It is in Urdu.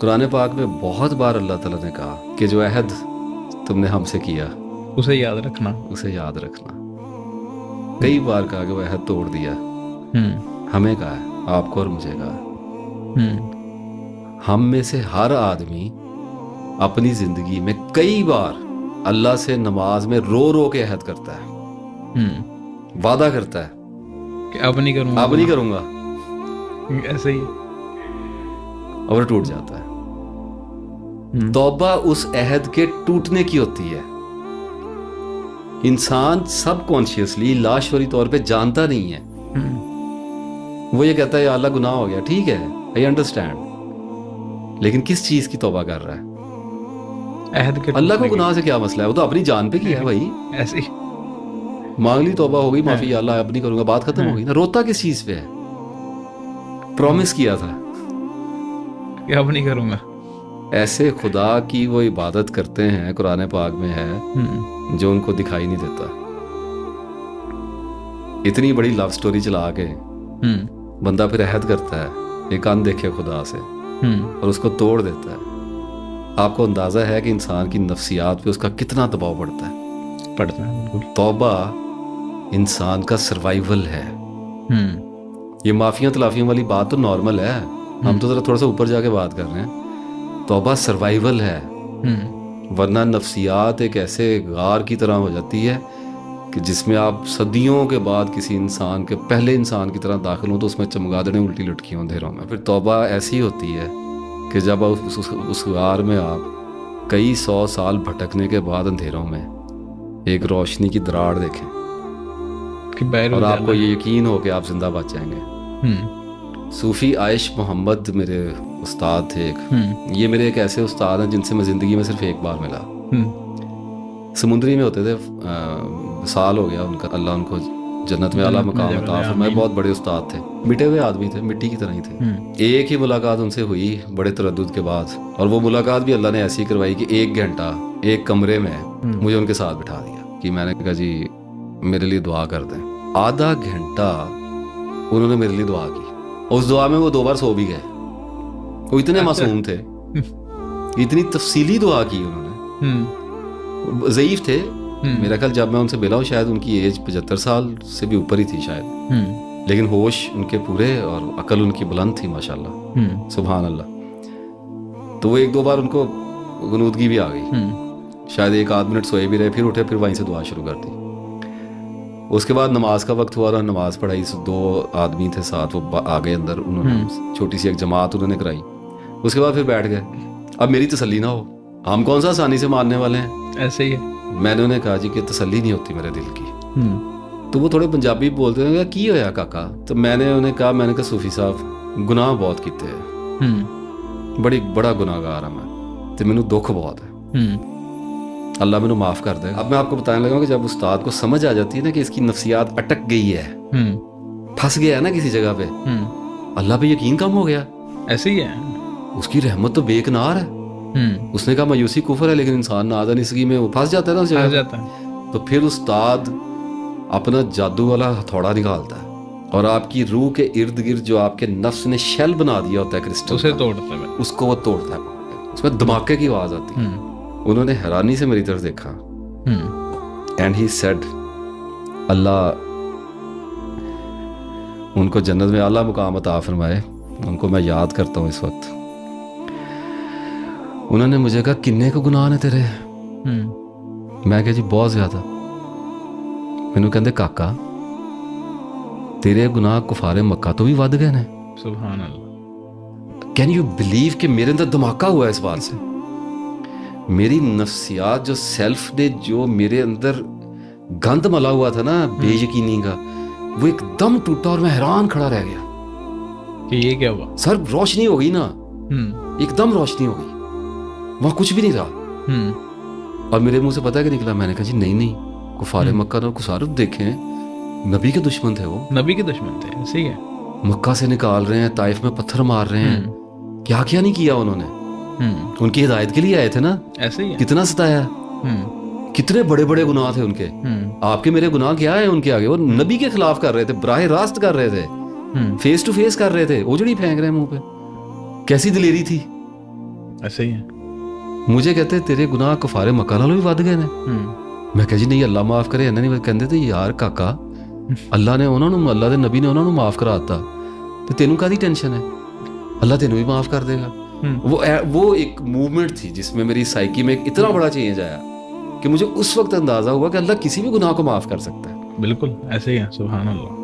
قرآن پاک میں بہت بار اللہ تعالیٰ نے کہا کہ جو عہد تم نے ہم سے کیا اسے یاد رکھنا. اسے یاد رکھنا. کئی بار کہا کہ وہ عہد توڑ دیا. ہمیں کہا ہے, آپ کو اور مجھے کہا ہے. ہم میں سے ہر آدمی اپنی زندگی میں کئی بار اللہ سے نماز میں رو رو کے عہد کرتا ہے, وعدہ کرتا ہے کہ اب نہیں کروں گا, اب نہیں کروں گا, ایسے ہی, اور ٹوٹ جاتا ہے. توبہ اس عہد کے ٹوٹنے کی ہوتی ہے. انسان سب کانشیسلی لاشعوری طور پہ جانتا نہیں ہے. وہ یہ کہتا ہے یا اللہ گناہ ہو گیا, ٹھیک ہے, آئی انڈرسٹینڈ, لیکن کس چیز کی توبہ کر رہا ہے؟ عہد کے اللہ کو گناہ سے کیا مسئلہ ہے؟ وہ تو اپنی جان پہ کیا ہے بھائی. ایسے ہی مانگ لی, توبہ ہو گئی, معافی, یا اللہ اب نہیں کروں گا, بات ختم ہو گئی نا. روتا کس چیز پہ ہے؟ پرومس کیا تھا کہ اب نہیں کروں گا. ایسے خدا کی وہ عبادت کرتے ہیں, قرآن پاک میں ہے, جو ان کو دکھائی نہیں دیتا. اتنی بڑی لو سٹوری چلا کے بندہ پھر عہد کرتا ہے ایک اندیکھے خدا سے, اور اس کو توڑ دیتا ہے. آپ کو اندازہ ہے کہ انسان کی نفسیات پہ اس کا کتنا دباؤ پڑتا ہے؟ پڑتا ہے بالکل. توبہ انسان کا سروائیول ہے. یہ معافیاں تلافیوں والی بات تو نارمل ہے, ہم تو ذرا تھوڑا سا اوپر جا کے بات کر رہے ہیں. توبہ سروائیول ہے, ورنہ نفسیات ایک ایسے غار کی طرح ہو جاتی ہے کہ جس میں آپ صدیوں کے بعد کسی انسان کے پہلے انسان کی طرح داخل ہوں تو اس میں چمگادڑیں الٹی لٹکی ہوں اندھیروں میں. پھر توبہ ایسی ہوتی ہے کہ جب اس غار میں آپ کئی 100 سال بھٹکنے کے بعد اندھیروں میں ایک روشنی کی دراڑ دیکھیں اور آپ کو یہ یقین ہو کہ آپ زندہ بچ جائیں گے. صوفی عائش محمد میرے استاد تھے ایک. یہ میرے ایک ایسے استاد ہیں جن سے میں زندگی میں صرف ایک بار ملا. سمندری میں ہوتے تھے, سال ہو گیا ان کا, اللہ ان کو جنت میں اعلیٰ مقام عطا فرمائے. بہت بڑے استاد تھے, مٹے ہوئے آدمی تھے, مٹی کی طرح ہی تھے. ایک ہی ملاقات ان سے ہوئی بڑے تردد کے بعد, اور وہ ملاقات بھی اللہ نے ایسی کروائی کہ 1 گھنٹہ ایک کمرے میں مجھے ان کے ساتھ بٹھا دیا کہ میں نے کہا جی میرے لیے دعا کر دیں. آدھا گھنٹہ انہوں نے میرے لیے دعا کی. اس دعا میں وہ 2 بار سو بھی گئے. وہ اتنے معصوم تھے, اتنی تفصیلی دعا کی انہوں نے. ضعیف تھے میرا خیال, جب میں ان سے ملا ہوں شاید ان کی ایج 75 سال سے بھی اوپر ہی تھی شاید, لیکن ہوش ان کے پورے اور عقل ان کی بلند تھی ماشاءاللہ, سبحان اللہ. تو وہ 1-2 بار ان کو غنودگی بھی آ گئی, شاید 1-8 منٹ سوئے بھی رہے, پھر اٹھے, پھر وہیں سے دعا شروع کر دی. اس کے بعد نماز کا وقت ہوا اور نماز پڑھائی. 2 آدمی تھے ساتھ, وہ آگے اندر, انہوں نے چھوٹی سی ایک جماعت انہوں نے کرائی. اس کے بعد پھر بیٹھ گئے. اب میری تسلی نہ ہو, ہم کون سا آسانی سے ماننے والے ہیں, ایسے ہی. میں نے انہیں کہا جی کہ تسلی نہیں ہوتی میرے دل کی. تو وہ تھوڑے پنجابی بولتے ہیں, کی ہویا کاکا؟ تو میں نے انہیں کہا, میں نے کہا صوفی صاحب گناہ بہت کیتے ہیں, بڑا گناہ گار ہوں میں, تو مینوں دکھ بہت ہے, اللہ مینوں معاف کر دے. اب میں آپ کو بتانے لگا کہ جب استاد کو سمجھ آ جاتی ہے نا کہ اس کی نفسیات اٹک گئی ہے, پھنس گیا ہے نا کسی جگہ پہ, اللہ پہ یقین کم ہو گیا. ایسے ہی ہے, اس کی رحمت تو بے کنار ہے. اس نے کہا مایوسی کفر ہے, لیکن انسان نادانستگی میں وہ پھنس جاتا ہے نا اس جگہ. تو پھر استاد اپنا جادو والا ہتھوڑا نکالتا ہے اور آپ کی روح کے ارد گرد جو آپ کے نفس نے شیل بنا دیا ہوتا ہے کرسٹل, اسے توڑتا ہے, اس کو وہ توڑتا ہے. اس میں دھماکے کی آواز آتی ہے. انہوں نے حیرانی سے میری طرف دیکھا, اینڈ ہی سیڈ, اللہ ان کو جنت میں اعلیٰ مقام عطا فرمائے. ان کو میں یاد کرتا ہوں اس وقت. انہوں نے مجھے کہا کنے کو گناہ نے تیرے؟ میں کہا جی بہت زیادہ. مینوں کہندے کاکا تیرے گناہ کفار مکہ تو بھی ود گئے نے. سبحان اللہ. کین یو بلیو کہ میرے اندر دھماکہ ہوا ہے اس بات سے. میری نفسیات جو سیلف نے جو میرے اندر گند ملا ہوا تھا نا بے یقینی کا, وہ ایک دم ٹوٹا اور میں حیران کھڑا رہ گیا کہ یہ کیا ہوا. سر روشنی ہو گئی نا, ایک دم روشنی ہو گئی, وہاں کچھ بھی نہیں رہا. اور میرے منہ سے پتہ کہ نکلا, میں نے کہا جی نہیں کفار مکہ نے کسار دیکھیں, نبی کے دشمن تھے, وہ نبی کے دشمن تھے. صحیح ہے. مکہ سے نکال رہے ہیں, طائف میں پتھر مار رہے ہیں, کیا کیا نہیں کیا انہوں نے. ان کی ہدایت کے لیے آئے تھے نا, ایسے ہی کتنا ستایا, کتنے بڑے بڑے گناہ تھے ان کے. آپ کے میرے گناہ کیا ہے ان کے آگے؟ وہ نبی کے خلاف کر رہے تھے, براہ راست کر رہے تھے, فیس ٹو فیس کر رہے تھے, اوجڑی پھینک رہے ہیں منہ پہ. کیسی دلیری تھی. ایسے ہی ہے. مجھے کہتے تیرے گناہ کفارے مکہ نالوں بھی ود گئے نے. میں کہا جی نہیں اللہ معاف کرے. انہیں نہیں کہندے تے یار کاکا اللہ نے انہوں نے اللہ دے نبی نے انہوں نے معاف کرا دیتا تو تینوں کادی ٹینشن ہے, اللہ تینوں بھی معاف کر دے گا. وہ ایک موومنٹ تھی جس میں میری سائیکی میں ایک اتنا بڑا چینج آیا کہ مجھے اس وقت اندازہ ہوا کہ اللہ کسی بھی گناہ کو معاف کر سکتا ہے. بالکل ایسے ہی ہے. سبحان اللہ.